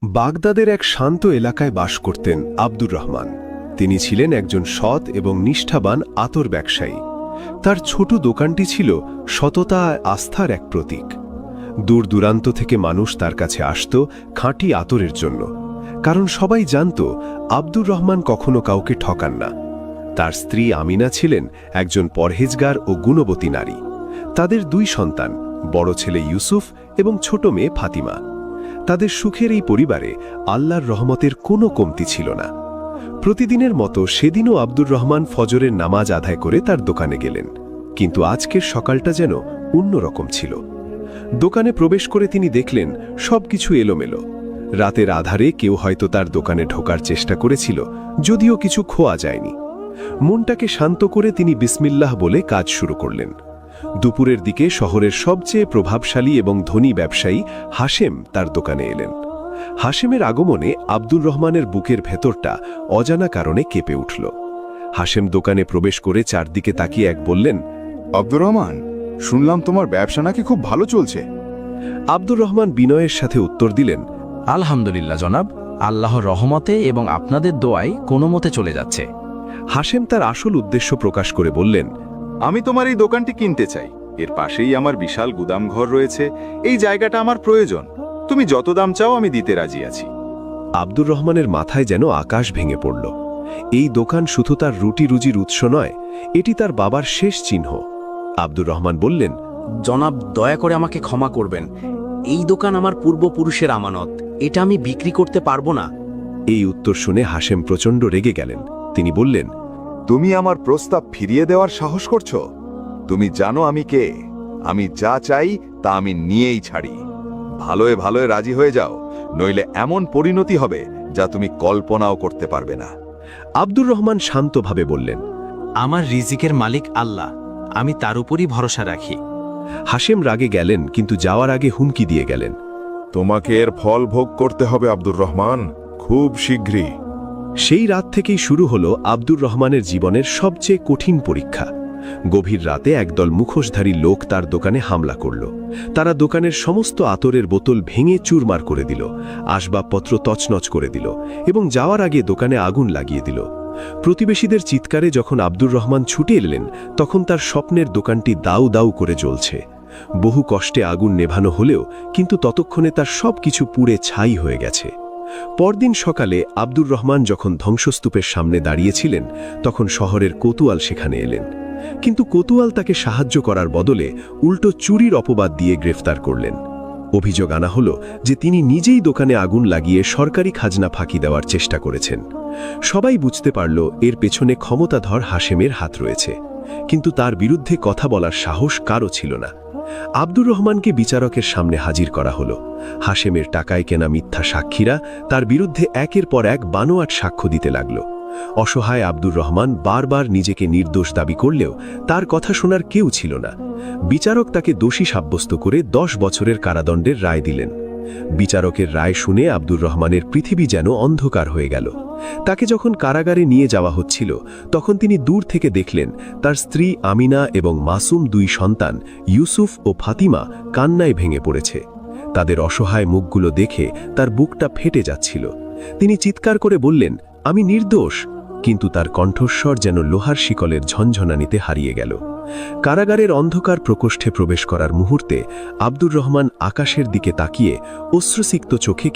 বাগদাদের এক শান্ত এলাকায় বাস করতেন আব্দুর রহমান। তিনি ছিলেন একজন সৎ এবং নিষ্ঠাবান আতর ব্যবসায়ী। তার ছোট দোকানটি ছিল সততা আর আস্থার এক প্রতীক। দূর দূরান্ত থেকে মানুষ তার কাছে আসত খাঁটি আতরের জন্য, কারণ সবাই জানত আব্দুর রহমান কখনো কাউকে ঠকান না। তার স্ত্রী আমিনা ছিলেন একজন পরহেজগার ও গুণবতী নারী। তাদের দুই সন্তান, বড় ছেলে ইউসুফ এবং ছোট মেয়ে ফাতিমা। তাদের সুখের এই পরিবারে আল্লাহর রহমতের কোনো কমতি ছিল না। প্রতিদিনের মতো সেদিনও আব্দুর রহমান ফজরের নামাজ আদায় করে তার দোকানে গেলেন, কিন্তু আজকের সকালটা যেন অন্যরকম ছিল। দোকানে প্রবেশ করে তিনি দেখলেন সবকিছু এলোমেলো। রাতের আধারে কেউ হয়তো তার দোকানে ঢোকার চেষ্টা করেছিল, যদিও কিছু খোয়া যায়নি। মনটাকে শান্ত করে তিনি বিসমিল্লাহ বলে কাজ শুরু করলেন। দুপুরের দিকে শহরের সবচেয়ে প্রভাবশালী এবং ধনী ব্যবসায়ী হাশেম তার দোকানে এলেন। হাশেমের আগমনে আব্দুর রহমানের বুকের ভেতরটা অজানা কারণে কেঁপে উঠল। হাশেম দোকানে প্রবেশ করে চারদিকে তাকিয়ে বললেন, আব্দুর রহমান, শুনলাম তোমার ব্যবসা নাকি খুব ভালো চলছে। আব্দুর রহমান বিনয়ের সাথে উত্তর দিলেন, আলহামদুলিল্লাহ জনাব, আল্লাহর রহমতে এবং আপনাদের দোয়ায় কোনো মতে চলে যাচ্ছে। হাশেম তার আসল উদ্দেশ্য প্রকাশ করে বললেন, আমি তোমার এই দোকানটি কিনতে চাই। এর পাশেই আমার বিশাল গুদামঘর রয়েছে। এই জায়গাটা আমার প্রয়োজন। তুমি যত দাম চাও আমি দিতে রাজি আছি। আব্দুর রহমানের মাথায় যেন আকাশ ভেঙে পড়ল। এই দোকান শুধু তার রুটি রুজির উৎস নয়, এটি তার বাবার শেষ চিহ্ন। আব্দুর রহমান বললেন, জনাব, দয়া করে আমাকে ক্ষমা করবেন। এই দোকান আমার পূর্বপুরুষের আমানত, এটা আমি বিক্রি করতে পারবো না। এই উত্তর শুনে হাশেম প্রচণ্ড রেগে গেলেন। তিনি বললেন, তুমি আমার প্রস্তাব ফিরিয়ে দেওয়ার সাহস করছো? তুমি জানো আমি কে? আমি যা চাই তা আমি নিয়েই ছাড়ি। ভালোয় ভালোয় রাজি হয়ে যাও, নইলে এমন পরিণতি হবে যা তুমি কল্পনাও করতে পারবে না। আব্দুর রহমান শান্তভাবে বললেন, আমার রিজিকের মালিক আল্লাহ, আমি তার উপরই ভরসা রাখি। হাশেম রাগে গেলেন, কিন্তু যাওয়ার আগে হুমকি দিয়ে গেলেন, তোমাকে এর ফল ভোগ করতে হবে আব্দুর রহমান, খুব শীঘ্রই। সেই রাত থেকেই শুরু হলো আব্দুর রহমানের জীবনের সবচেয়ে কঠিন পরীক্ষা। গভীর রাতে একদল মুখোশধারী লোক তার দোকানে হামলা করল। তারা দোকানের সমস্ত আতরের বোতল ভেঙে চুরমার করে দিল, আসবাবপত্র তছনছ করে দিল এবং যাওয়ার আগে দোকানে আগুন লাগিয়ে দিল। প্রতিবেশীদের চিৎকারে যখন আব্দুর রহমান ছুটে এলেন, তখন তার স্বপ্নের দোকানটি দাউ দাউ করে জ্বলছে। বহু কষ্টে আগুন নেভানো হলেও কিন্তু ততক্ষণে তার সবকিছু পুড়ে ছাই হয়ে গেছে। পরদিন সকালে আব্দুর রহমান যখন ধ্বংসস্তূপের সামনে দাঁড়িয়েছিলেন, তখন শহরের কোতোয়াল সেখানে এলেন। কিন্তু কোতোয়াল তাকে সাহায্য করার বদলে উল্টো চুরির অপবাদ দিয়ে গ্রেফতার করলেন। অভিযোগ আনা হলো যে তিনি নিজেই দোকানে আগুন লাগিয়ে সরকারি খাজনা ফাঁকি দেওয়ার চেষ্টা করেছেন। সবাই বুঝতে পারল এর পেছনে ক্ষমতাধর হাশেমের হাত রয়েছে, কিন্তু তার বিরুদ্ধে কথা বলার সাহস কারও ছিল না। আব্দুর রহমানকে বিচারকের সামনে হাজির করা হলো। হাশেমের টাকায় কেনা মিথ্যা সাক্ষীরা তার বিরুদ্ধে একের পর এক বানোয়াট সাক্ষ্য দিতে লাগল। অসহায় আব্দুর রহমান বারবার নিজেকে নির্দোষ দাবি করলেও তার কথা শোনার কেউ ছিল না। বিচারক তাকে দোষী সাব্যস্ত করে 10 বছরের কারাদণ্ডের রায় দিলেন। বিচারকের রায় শুনে আব্দুর রহমানের পৃথিবী যেন অন্ধকার হয়ে গেল। তাকে যখন কারাগারে নিয়ে যাওয়া হচ্ছিল, তখন তিনি দূর থেকে দেখলেন তার স্ত্রী আমিনা এবং মাসুম দুই সন্তান ইউসুফ ও ফাতিমা কান্নায় ভেঙে পড়েছে। তাদের অসহায় মুখগুলো দেখে তার বুকটা ফেটে যাচ্ছিল। তিনি চিৎকার করে বললেন, আমি নির্দোষ, কিন্তু তার কণ্ঠস্বর যেন লোহার শিকলের ঝনঝনানিতে হারিয়ে গেল। কারাগারের অন্ধকার প্রকোষ্ঠে প্রবেশ করার মুহূর্তে আব্দুর রহমান আকাশের দিকে তাকিয়ে অশ্রুসিক্ত চোখে